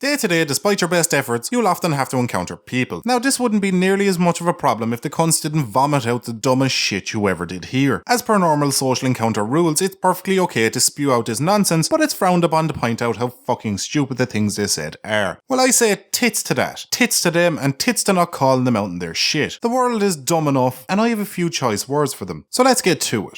Day to day, despite your best efforts, you'll often have to encounter people. Now, this wouldn't be nearly as much of a problem if the cunts didn't vomit out the dumbest shit you ever did hear. As per normal social encounter rules, it's perfectly okay to spew out this nonsense, but it's frowned upon to point out how fucking stupid the things they said are. Well, I say tits to that. Tits to them, and tits to not calling them out in their shit. The world is dumb enough, and I have a few choice words for them. So let's get to it.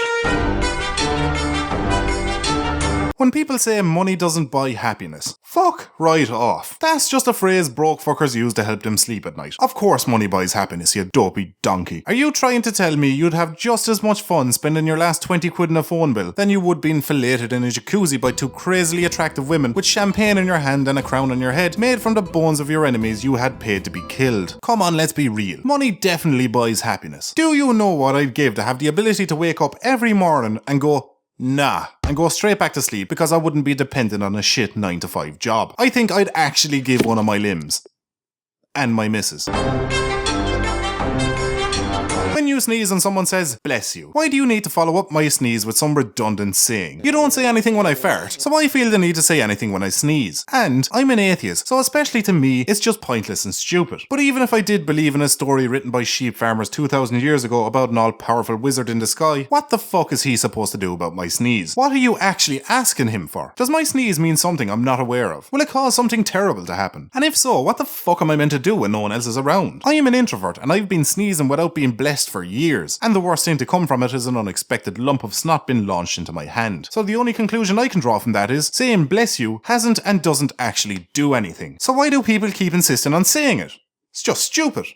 When people say money doesn't buy happiness, fuck right off. That's just a phrase broke fuckers use to help them sleep at night. Of course money buys happiness, you dopey donkey. Are you trying to tell me you'd have just as much fun spending your last 20 quid in a phone bill than you would being filleted in a jacuzzi by two crazily attractive women with champagne in your hand and a crown on your head made from the bones of your enemies you had paid to be killed? Come on, let's be real. Money definitely buys happiness. Do you know what I'd give to have the ability to wake up every morning and go, nah, and go straight back to sleep because I wouldn't be dependent on a shit 9 to 5 job? I think I'd actually give one of my limbs. And my missus. When you sneeze and someone says, bless you, why do you need to follow up my sneeze with some redundant saying? You don't say anything when I fart, so I feel the need to say anything when I sneeze. And I'm an atheist, so especially to me, it's just pointless and stupid. But even if I did believe in a story written by sheep farmers 2,000 years ago about an all-powerful wizard in the sky, what the fuck is he supposed to do about my sneeze? What are you actually asking him for? Does my sneeze mean something I'm not aware of? Will it cause something terrible to happen? And if so, what the fuck am I meant to do when no one else is around? I am an introvert, and I've been sneezing without being blessed for years, and the worst thing to come from it is an unexpected lump of snot being launched into my hand. So the only conclusion I can draw from that is, saying bless you hasn't and doesn't actually do anything. So why do people keep insisting on saying it? It's just stupid.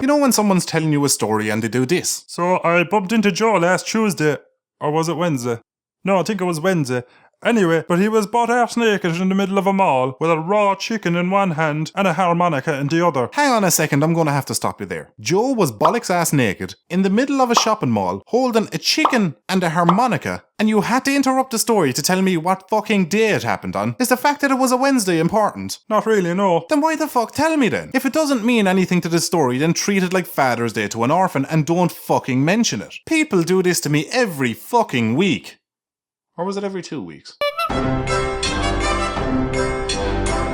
You know when someone's telling you a story and they do this? So I bumped into Joe last Tuesday, or was it Wednesday? No, I think it was Wednesday. Anyway, but he was butt arse naked in the middle of a mall with a raw chicken in one hand and a harmonica in the other. Hang on a second, I'm gonna have to stop you there. Joe was bollocks ass naked in the middle of a shopping mall holding a chicken and a harmonica, and you had to interrupt the story to tell me what fucking day it happened on. Is the fact that it was a Wednesday important? Not really, no. Then why the fuck tell me then? If it doesn't mean anything to the story, then treat it like Father's Day to an orphan and don't fucking mention it. People do this to me every fucking week. Or was it every 2 weeks?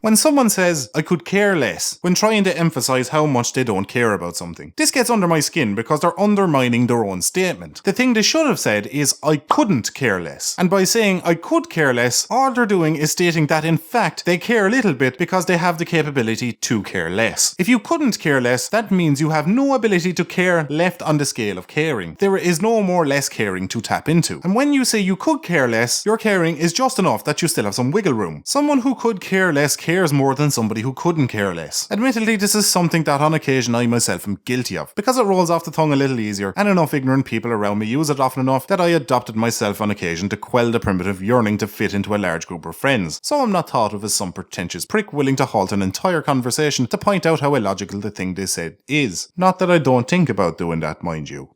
When someone says, I could care less, when trying to emphasize how much they don't care about something. This gets under my skin because they're undermining their own statement. The thing they should have said is, I couldn't care less. And by saying, I could care less, all they're doing is stating that in fact, they care a little bit because they have the capability to care less. If you couldn't care less, that means you have no ability to care left on the scale of caring. There is no more less caring to tap into. And when you say you could care less, your caring is just enough that you still have some wiggle room. Someone who could care less cares more than somebody who couldn't care less. Admittedly, this is something that on occasion I myself am guilty of, because it rolls off the tongue a little easier, and enough ignorant people around me use it often enough that I adopted myself on occasion to quell the primitive yearning to fit into a large group of friends. So I'm not thought of as some pretentious prick willing to halt an entire conversation to point out how illogical the thing they said is. Not that I don't think about doing that, mind you.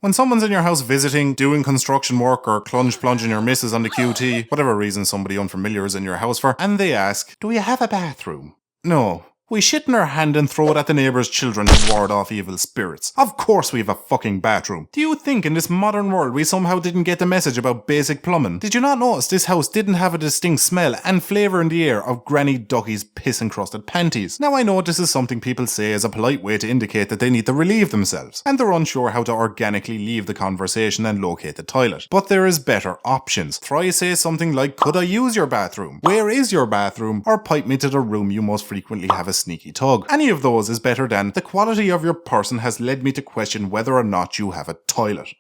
When someone's in your house visiting, doing construction work, or plunging your missus on the QT, whatever reason somebody unfamiliar is in your house for, and they ask, do you have a bathroom? No. We shit in our hand and throw it at the neighbour's children to ward off evil spirits. Of course we have a fucking bathroom. Do you think in this modern world we somehow didn't get the message about basic plumbing? Did you not notice this house didn't have a distinct smell and flavour in the air of Granny Ducky's piss-encrusted panties? Now I know this is something people say as a polite way to indicate that they need to relieve themselves, and they're unsure how to organically leave the conversation and locate the toilet. But there is better options. Try say something like, could I use your bathroom? Where is your bathroom? Or pipe me to the room you most frequently have a sneaky tug. Any of those is better than, the quality of your person has led me to question whether or not you have a toilet.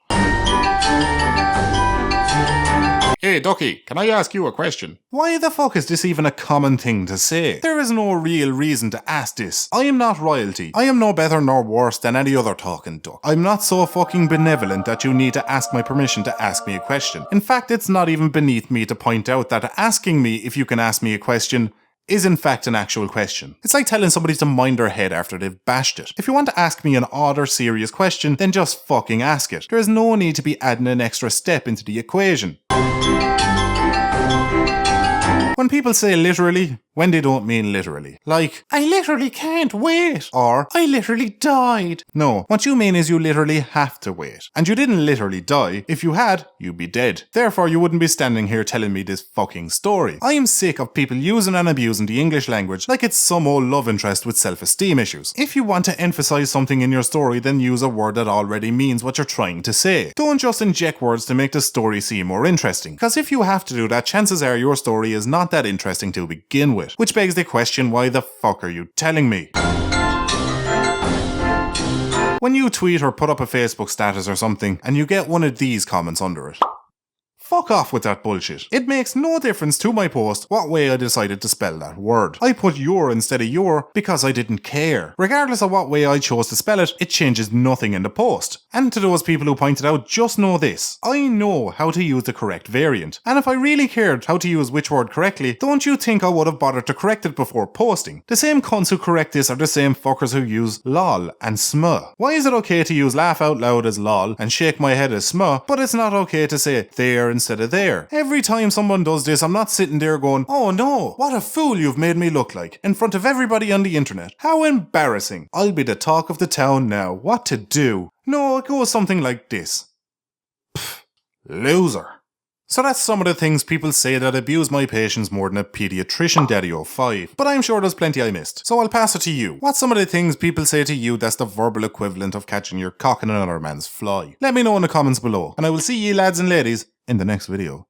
Hey Ducky, can I ask you a question? Why the fuck is this even a common thing to say? There is no real reason to ask this. I am not royalty. I am no better nor worse than any other talking duck. I'm not so fucking benevolent that you need to ask my permission to ask me a question. In fact, it's not even beneath me to point out that asking me if you can ask me a question is in fact an actual question. It's like telling somebody to mind their head after they've bashed it. If you want to ask me an odd or serious question, then just fucking ask it. There is no need to be adding an extra step into the equation. When people say literally, when they don't mean literally. Like, I literally can't wait, or I literally died. No, what you mean is you literally have to wait. And you didn't literally die. If you had, you'd be dead. Therefore, you wouldn't be standing here telling me this fucking story. I am sick of people using and abusing the English language like it's some old love interest with self-esteem issues. If you want to emphasize something in your story, then use a word that already means what you're trying to say. Don't just inject words to make the story seem more interesting, because if you have to do that, chances are your story is not that interesting to begin with. Which begs the question, why the fuck are you telling me? When you tweet or put up a Facebook status or something, and you get one of these comments under it. Fuck off with that bullshit. It makes no difference to my post what way I decided to spell that word. I put your instead of your because I didn't care. Regardless of what way I chose to spell it, it changes nothing in the post. And to those people who pointed out, just know this. I know how to use the correct variant. And if I really cared how to use which word correctly, don't you think I would have bothered to correct it before posting? The same cunts who correct this are the same fuckers who use lol and smuh. Why is it okay to use laugh out loud as lol and shake my head as smuh, but it's not okay to say there instead of there? Every time someone does this, I'm not sitting there going, oh no, what a fool you've made me look like, in front of everybody on the internet. How embarrassing. I'll be the talk of the town now. What to do? No, it goes something like this. Pfft, loser. So that's some of the things people say that abuse my patience more than a paediatrician daddy of 5. But I'm sure there's plenty I missed. So I'll pass it to you. What's some of the things people say to you that's the verbal equivalent of catching your cock in another man's fly? Let me know in the comments below. And I will see ye lads and ladies in the next video.